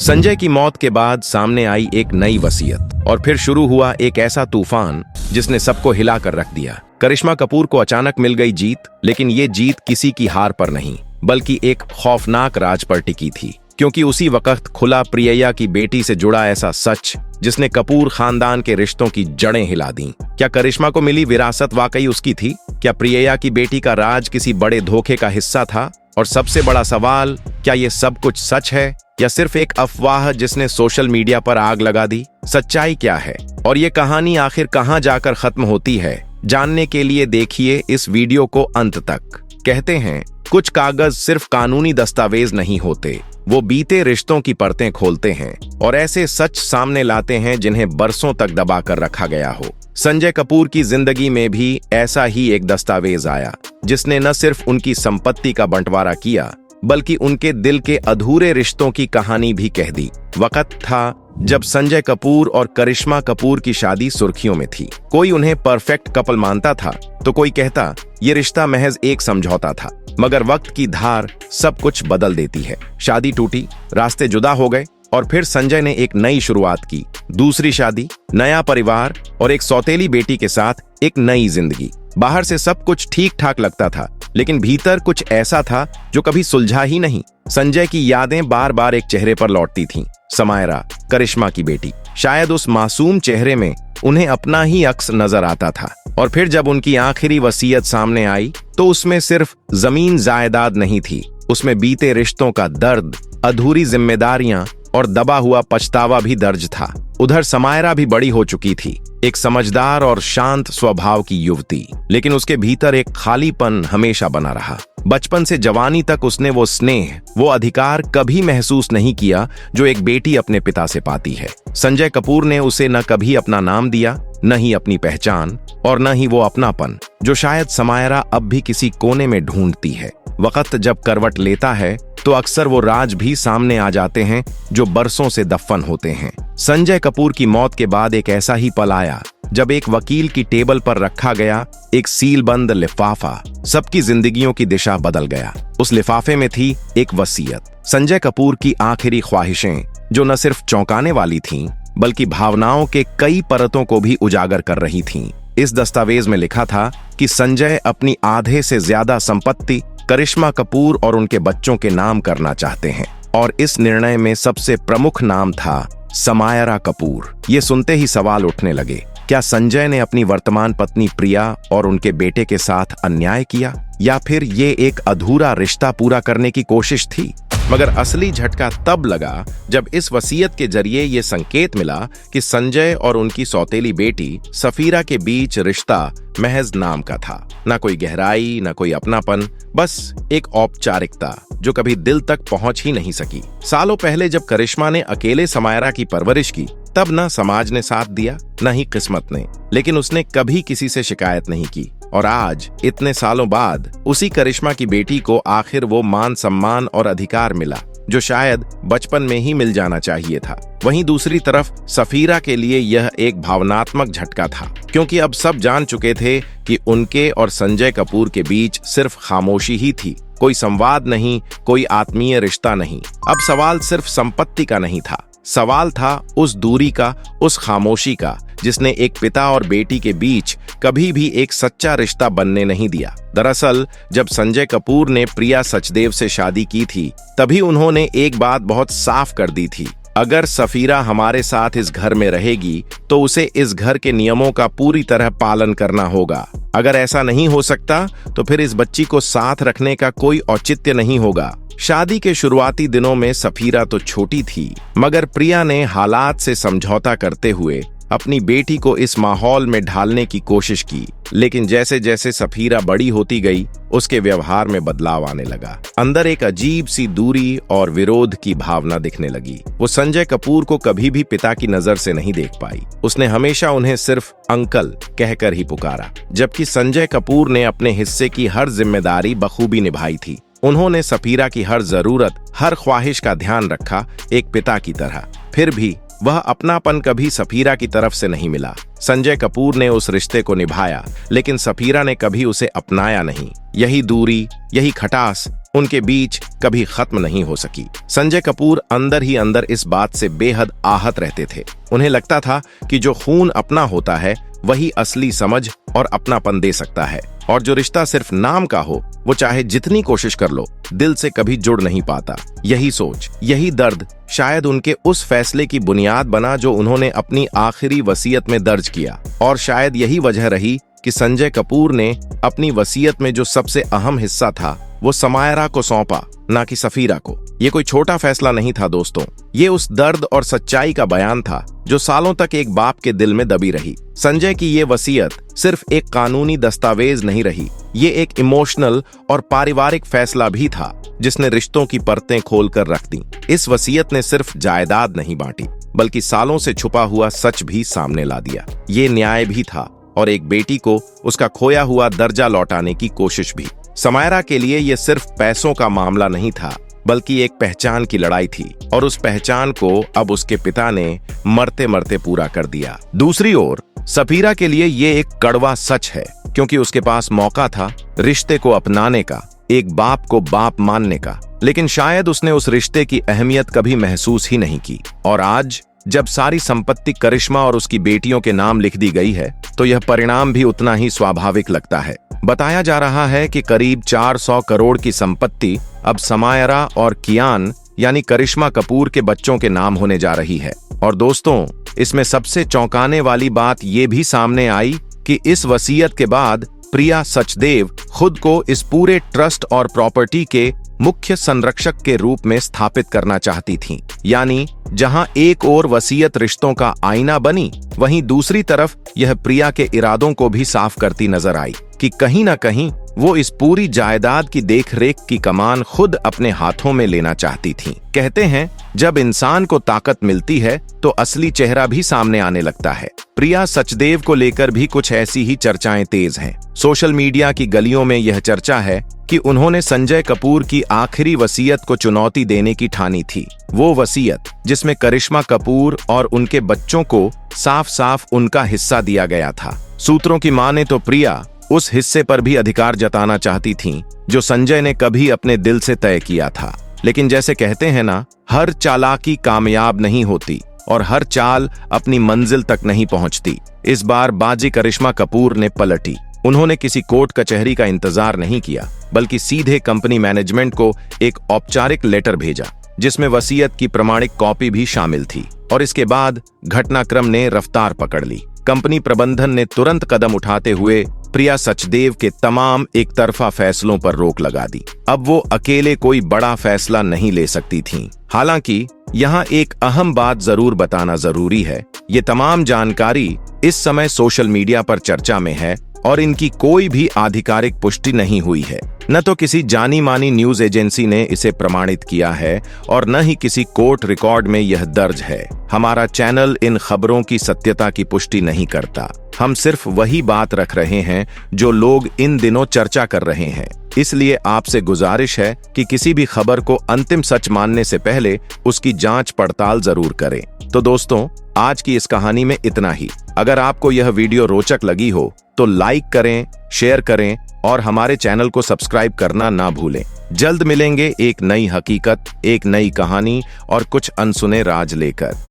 संजय की मौत के बाद सामने आई एक नई वसीयत और फिर शुरू हुआ एक ऐसा तूफान जिसने सबको हिला कर रख दिया। करिश्मा कपूर को अचानक मिल गई जीत, लेकिन ये जीत किसी की हार पर नहीं बल्कि एक खौफनाक राज पर टिकी थी, क्योंकि उसी वक्त खुला प्रियया की बेटी से जुड़ा ऐसा सच जिसने कपूर खानदान के रिश्तों की जड़ें हिला दी। क्या करिश्मा को मिली विरासत वाकई उसकी थी? क्या प्रियया की बेटी का राज किसी बड़े धोखे का हिस्सा था? और सबसे बड़ा सवाल, क्या ये सब कुछ सच है या सिर्फ एक अफवाह जिसने सोशल मीडिया पर आग लगा दी? सच्चाई क्या है और ये कहानी आखिर कहां जाकर खत्म होती है? जानने के लिए देखिए इस वीडियो को अंत तक। कहते हैं, कुछ कागज सिर्फ कानूनी दस्तावेज नहीं होते, वो बीते रिश्तों की परतें खोलते हैं और ऐसे सच सामने लाते हैं जिन्हें बरसों तक दबा कर रखा गया हो। संजय कपूर की जिंदगी में भी ऐसा ही एक दस्तावेज आया जिसने न सिर्फ उनकी संपत्ति का बंटवारा किया बल्कि उनके दिल के अधूरे रिश्तों की कहानी भी कह दी। वक्त था जब संजय कपूर और करिश्मा कपूर की शादी सुर्खियों में थी। कोई उन्हें परफेक्ट कपल मानता था तो कोई कहता ये रिश्ता महज एक समझौता था, मगर वक्त की धार सब कुछ बदल देती है। शादी टूटी, रास्ते जुदा हो गए और फिर संजय ने एक नई शुरुआत की। दूसरी शादी, नया परिवार और एक सौतेली बेटी के साथ एक नई जिंदगी। बाहर से सब कुछ ठीक ठाक लगता था, लेकिन भीतर कुछ ऐसा था जो कभी सुलझा ही नहीं। संजय की यादें बार बार एक चेहरे पर लौटती थीं, समायरा, करिश्मा की बेटी। शायद उस मासूम चेहरे में उन्हें अपना ही अक्स नजर आता था। और फिर जब उनकी आखिरी वसीयत सामने आई तो उसमें सिर्फ जमीन जायदाद नहीं थी, उसमें बीते रिश्तों का दर्द, अधूरी जिम्मेदारियां और दबा हुआ पछतावा भी दर्ज था। उधर समायरा भी बड़ी हो चुकी थी, एक समझदार और शांत स्वभाव की युवती, लेकिन उसके भीतर एक खालीपन हमेशा बना रहा। बचपन से जवानी तक उसने वो स्नेह, वो अधिकार कभी महसूस नहीं किया जो एक बेटी अपने पिता से पाती है। संजय कपूर ने उसे न कभी अपना नाम दिया, न ही अपनी पहचान और न ही वो अपनापन जो शायद समायरा अब भी किसी कोने में ढूंढती है। वक्त जब करवट लेता है तो अक्सर वो राज भी सामने आ जाते हैं जो बरसों से दफन होते हैं। संजय कपूर की मौत के बाद एक ऐसा ही पल आया जब एक वकील की टेबल पर रखा गया एक सीलबंद लिफाफा सबकी जिंदगियों की दिशा बदल गया। उस लिफाफे में थी एक वसीयत, संजय कपूर की आखिरी ख्वाहिशें जो न सिर्फ चौंकाने वाली थीं बल्कि भावनाओं के कई परतों को भी उजागर कर रही थीं। इस दस्तावेज में लिखा था कि संजय अपनी आधे से ज्यादा संपत्ति करिश्मा कपूर और उनके बच्चों के नाम करना चाहते हैं, और इस निर्णय में सबसे प्रमुख नाम था समायरा कपूर। ये सुनते ही सवाल उठने लगे, क्या संजय ने अपनी वर्तमान पत्नी प्रिया और उनके बेटे के साथ अन्याय किया या फिर ये एक अधूरा रिश्ता पूरा करने की कोशिश थी? मगर असली झटका तब लगा जब इस वसीयत के जरिए ये संकेत मिला कि संजय और उनकी सौतेली बेटी सफीरा के बीच रिश्ता महज नाम का था। ना कोई गहराई, ना कोई अपनापन, बस एक औपचारिकता जो कभी दिल तक पहुंच ही नहीं सकी। सालों पहले जब करिश्मा ने अकेले समायरा की परवरिश की, तब न समाज ने साथ दिया न ही किस्मत ने, लेकिन उसने कभी किसी से शिकायत नहीं की। और आज इतने सालों बाद उसी करिश्मा की बेटी को आखिर वो मान सम्मान और अधिकार मिला जो शायद बचपन में ही मिल जाना चाहिए था। वहीं दूसरी तरफ सफीरा के लिए यह एक भावनात्मक झटका था, क्योंकि अब सब जान चुके थे कि उनके और संजय कपूर के बीच सिर्फ खामोशी ही थी, कोई संवाद नहीं, कोई आत्मीय रिश्ता नहीं। अब सवाल सिर्फ संपत्ति का नहीं था, सवाल था उस दूरी का, उस खामोशी का जिसने एक पिता और बेटी के बीच कभी भी एक सच्चा रिश्ता बनने नहीं दिया। दरअसल जब संजय कपूर ने प्रिया सचदेव से शादी की थी, तभी उन्होंने एक बात बहुत साफ कर दी थी, अगर सफीरा हमारे साथ इस घर में रहेगी तो उसे इस घर के नियमों का पूरी तरह पालन करना होगा। अगर ऐसा नहीं हो सकता तो फिर इस बच्ची को साथ रखने का कोई औचित्य नहीं होगा। शादी के शुरुआती दिनों में सफीरा तो छोटी थी, मगर प्रिया ने हालात से समझौता करते हुए अपनी बेटी को इस माहौल में ढालने की कोशिश की। लेकिन जैसे जैसे सफीरा बड़ी होती गई, उसके व्यवहार में बदलाव आने लगा। अंदर एक अजीब सी दूरी और विरोध की भावना दिखने लगी। वो संजय कपूर को कभी भी पिता की नजर से नहीं देख पाई। उसने हमेशा उन्हें सिर्फ अंकल कहकर ही पुकारा, जबकि संजय कपूर ने अपने हिस्से की हर जिम्मेदारी बखूबी निभाई थी। उन्होंने सफीरा की हर जरूरत, हर ख्वाहिश का ध्यान रखा, एक पिता की तरह। फिर भी वह अपनापन कभी सफीरा की तरफ से नहीं मिला। संजय कपूर ने उस रिश्ते को निभाया, लेकिन सफीरा ने कभी उसे अपनाया नहीं। यही दूरी, यही खटास उनके बीच कभी खत्म नहीं हो सकी। संजय कपूर अंदर ही अंदर इस बात से बेहद आहत रहते थे। उन्हें लगता था कि जो खून अपना होता है वही असली समझ और अपनापन दे सकता है, और जो रिश्ता सिर्फ नाम का हो वो चाहे जितनी कोशिश कर लो दिल से कभी जुड़ नहीं पाता। यही सोच, यही दर्द शायद उनके उस फैसले की बुनियाद बना जो उन्होंने अपनी आखिरी वसीयत में दर्ज किया, और शायद यही वजह रही कि संजय कपूर ने अपनी वसीयत में जो सबसे अहम हिस्सा था वो समायरा को सौंपा, ना कि सफीरा को। ये कोई छोटा फैसला नहीं था दोस्तों, ये उस दर्द और सच्चाई का बयान था जो सालों तक एक बाप के दिल में दबी रही। संजय की ये वसीयत सिर्फ एक कानूनी दस्तावेज नहीं रही, ये एक इमोशनल और पारिवारिक फैसला भी था जिसने रिश्तों की परतें खोलकर रख दी। इस वसीयत ने सिर्फ जायदाद नहीं बांटी, बल्कि सालों से छुपा हुआ सच भी सामने ला दिया। ये न्याय भी था और एक बेटी को उसका खोया हुआ दर्जा लौटाने की कोशिश भी। समायरा के लिए यह सिर्फ पैसों का मामला नहीं था, बल्कि एक पहचान की लड़ाई थी, और उस पहचान को अब उसके पिता ने मरते मरते पूरा कर दिया। दूसरी ओर सफीरा के लिए ये एक कड़वा सच है, क्योंकि उसके पास मौका था रिश्ते को अपनाने का, एक बाप को बाप मानने का, लेकिन शायद उसने उस रिश्ते की अहमियत कभी महसूस ही नहीं की। और आज जब सारी संपत्ति करिश्मा और उसकी बेटियों के नाम लिख दी गई है, तो यह परिणाम भी उतना ही स्वाभाविक लगता है। बताया जा रहा है कि करीब 400 करोड़ की संपत्ति अब समायरा और कियान यानी करिश्मा कपूर के बच्चों के नाम होने जा रही है। और दोस्तों, इसमें सबसे चौंकाने वाली बात ये भी सामने आई कि इस वसीयत के बाद प्रिया सचदेव खुद को इस पूरे ट्रस्ट और प्रॉपर्टी के मुख्य संरक्षक के रूप में स्थापित करना चाहती थीं। यानी जहां एक ओर वसीयत रिश्तों का आईना बनी, वहीं दूसरी तरफ यह प्रिया के इरादों को भी साफ करती नजर आई कि कहीं ना कहीं वो इस पूरी जायदाद की देखरेख की कमान खुद अपने हाथों में लेना चाहती थीं। कहते हैं जब इंसान को ताकत मिलती है तो असली चेहरा भी सामने आने लगता है। प्रिया सचदेव को लेकर भी कुछ ऐसी ही चर्चाएं तेज हैं। सोशल मीडिया की गलियों में यह चर्चा है कि उन्होंने संजय कपूर की आखिरी वसीयत को चुनौती देने की ठानी थी। वो वसीयत जिसमें करिश्मा कपूर और उनके बच्चों को साफ साफ उनका हिस्सा दिया गया था। सूत्रों की माने तो प्रिया उस हिस्से पर भी अधिकार जताना चाहती थीं जो संजय ने कभी अपने दिल से तय किया था। लेकिन जैसे कहते हैं ना, हर चालाकी कामयाब नहीं होती और हर चाल अपनी मंजिल तक नहीं पहुंचती। इस बार बाजी करिश्मा कपूर ने पलटी। उन्होंने किसी कोर्ट कचहरी का इंतजार नहीं किया, बल्कि सीधे कंपनी मैनेजमेंट को एक औपचारिक लेटर भेजा जिसमें वसीयत की प्रमाणिक कॉपी भी शामिल थी। और इसके बाद घटनाक्रम ने रफ्तार पकड़ ली। कंपनी प्रबंधन ने तुरंत कदम उठाते हुए प्रिया सचदेव के तमाम एक तरफा फैसलों पर रोक लगा दी। अब वो अकेले कोई बड़ा फैसला नहीं ले सकती थीं। हालांकि यहाँ एक अहम बात जरूर बताना जरूरी है, ये तमाम जानकारी इस समय सोशल मीडिया पर चर्चा में है और इनकी कोई भी आधिकारिक पुष्टि नहीं हुई है। न तो किसी जानी मानी न्यूज एजेंसी ने इसे प्रमाणित किया है और न ही किसी कोर्ट रिकॉर्ड में यह दर्ज है। हमारा चैनल इन खबरों की सत्यता की पुष्टि नहीं करता। हम सिर्फ वही बात रख रहे हैं जो लोग इन दिनों चर्चा कर रहे हैं। इसलिए आपसे गुजारिश है कि किसी भी खबर को अंतिम सच मानने से पहले उसकी जांच पड़ताल जरूर करें। तो दोस्तों, आज की इस कहानी में इतना ही। अगर आपको यह वीडियो रोचक लगी हो तो लाइक करें, शेयर करें और हमारे चैनल को सब्सक्राइब करना ना भूलें। जल्द मिलेंगे एक नई हकीकत, एक नई कहानी और कुछ अनसुने राज लेकर।